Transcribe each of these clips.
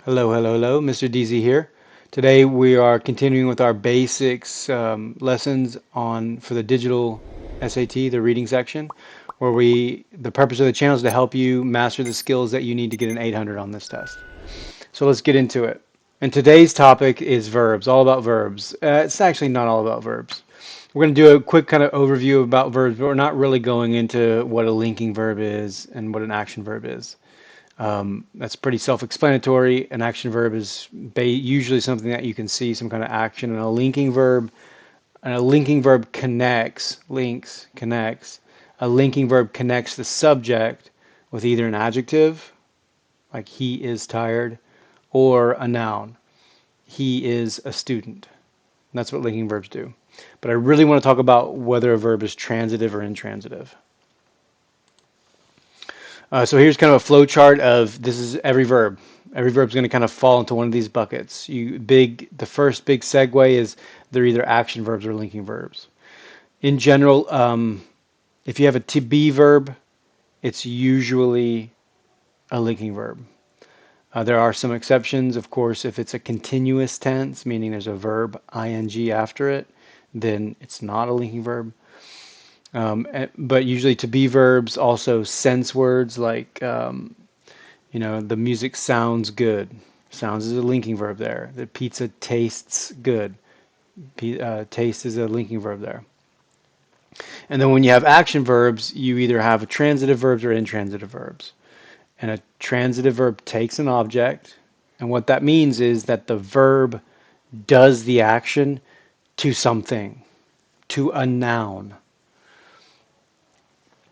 Hello, hello, hello. Mr. DZ here. Today we are continuing with our basics lessons on for the digital SAT, the reading section, where the purpose of the channel is to help you master the skills that you need to get an 800 on this test. So let's get into it. And today's topic is verbs, all about verbs. It's actually not all about verbs. We're going to do a quick kind of overview about verbs, but we're not really going into what a linking verb is and what an action verb is. That's pretty self-explanatory. An action verb is usually something that you can see some kind of action, and a linking verb connects. A linking verb connects the subject with either an adjective, like he is tired, or a noun, he is a student. And that's what linking verbs do. But I really want to talk about whether a verb is transitive or intransitive. So here's kind of a flow chart of this is every verb. Every verb is going to kind of fall into one of these buckets. The first big segue is they're either action verbs or linking verbs. In general, if you have a to be verb, it's usually a linking verb. There are some exceptions, of course. If it's a continuous tense, meaning there's a verb ing after it, then it's not a linking verb. But usually to be verbs, also sense words like, the music sounds good. Sounds is a linking verb there. The pizza tastes good. Taste is a linking verb there. And then when you have action verbs, you either have transitive verbs or intransitive verbs. And a transitive verb takes an object. And what that means is that the verb does the action to something, to a noun.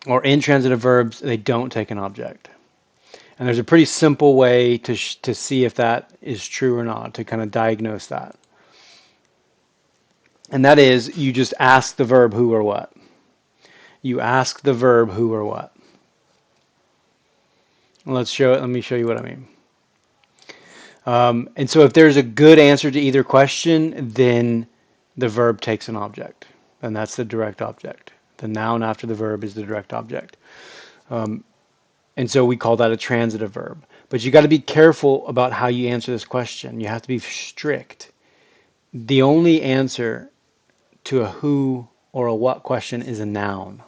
Or intransitive verbs, they don't take an object. And there's a pretty simple way to see if that is true or not, to kind of diagnose that. And that is, you just ask the verb who or what. You ask the verb who or what. Let me show you what I mean. And so if there's a good answer to either question, then the verb takes an object. And that's the direct object. The noun after the verb is the direct object. And so we call that a transitive verb. But you got to be careful about how you answer this question. You have to be strict. The only answer to a who or a what question is a noun.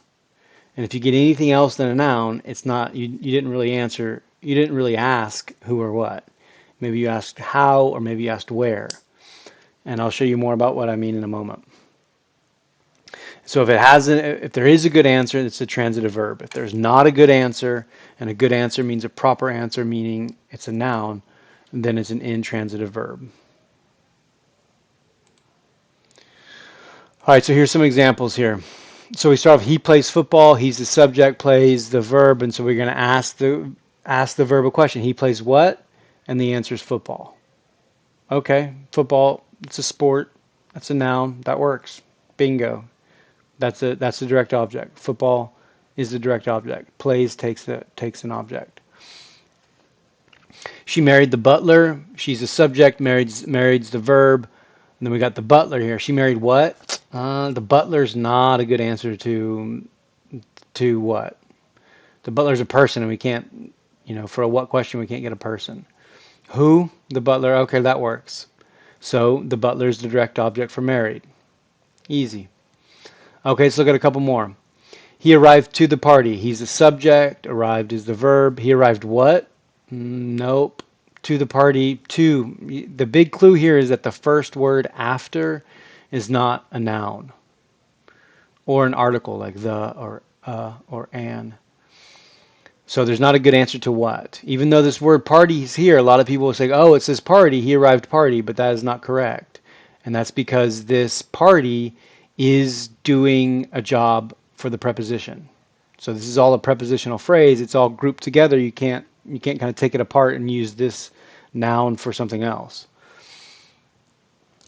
And if you get anything else than a noun, it's not, you didn't really answer, you didn't really ask who or what. Maybe you asked how, or maybe you asked where. And I'll show you more about what I mean in a moment. So if there is a good answer, it's a transitive verb. If there's not a good answer, and a good answer means a proper answer, meaning it's a noun, then it's an intransitive verb. All right, so here's some examples here. So we start off, he plays football, he's the subject, plays the verb, and so we're going to ask the verb a question. He plays what? And the answer is football. Okay, football, it's a sport, that's a noun, that works. Bingo. That's the direct object. Football is the direct object. Plays takes an object. She married the butler. She's a subject. Married's the verb. And then we got the butler here. She married what? The butler's not a good answer to what? The butler's a person, and we can't, for a what question, we can't get a person. Who? The butler. Okay, that works. So the butler's the direct object for married. Easy. Okay, let's look at a couple more. He arrived to the party. He's the subject. Arrived is the verb. He arrived what? Nope. To the party. To. The big clue here is that the first word after is not a noun or an article like the or an. So there's not a good answer to what. Even though this word party is here, a lot of people will say, oh, it says party. He arrived party, but that is not correct. And that's because this party is doing a job for the preposition. So this is all a prepositional phrase. It's all grouped together. You can't kind of take it apart and use this noun for something else.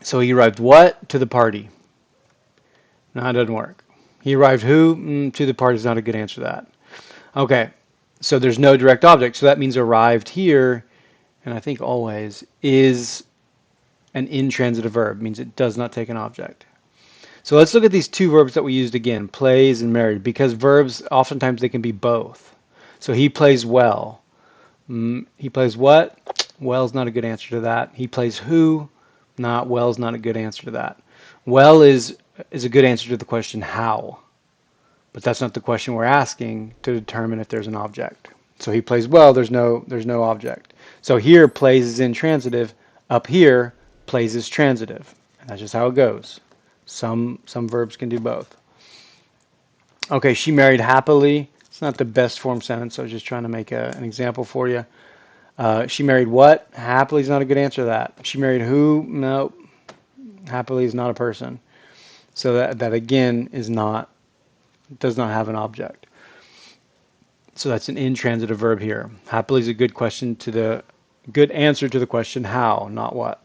So he arrived what? To the party. No, that doesn't work. He arrived who? To the party is not a good answer to that. Okay, so there's no direct object. So that means arrived here, and I think always, is an intransitive verb. It means it does not take an object. So let's look at these two verbs that we used again, plays and married, because verbs, oftentimes they can be both. So he plays well. He plays what? Well's not a good answer to that. He plays who? Not well's not a good answer to that. Well is a good answer to the question how, but that's not the question we're asking to determine if there's an object. So he plays well, there's no object. So here plays is intransitive, up here plays is transitive. And that's just how it goes. Some verbs can do both. Okay, she married happily. It's not the best form sentence, so I was just trying to make an example for you. She married what? Happily is not a good answer to that. She married who? No, happily is not a person. So that again does not have an object. So that's an intransitive verb here. Happily is a good good answer to the question how, not what.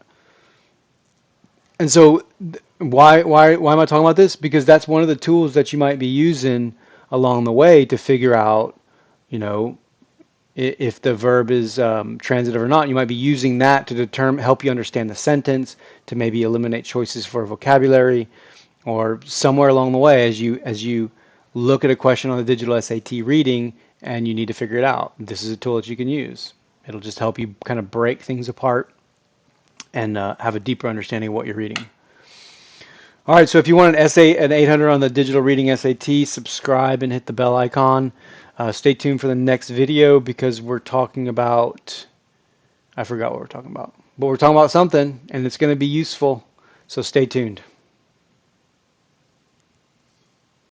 And so why am I talking about this? Because that's one of the tools that you might be using along the way to figure out, you know, if the verb is transitive or not. You might be using that to help you understand the sentence, to maybe eliminate choices for vocabulary, or somewhere along the way as you look at a question on the digital SAT reading and you need to figure it out. This is a tool that you can use. It'll just help you kind of break things apart and have a deeper understanding of what you're reading. All right, so if you want an 800 on the digital reading SAT, subscribe and hit the bell icon. Stay tuned for the next video because we're talking about, I forgot what we're talking about, but we're talking about something and it's going to be useful. So stay tuned.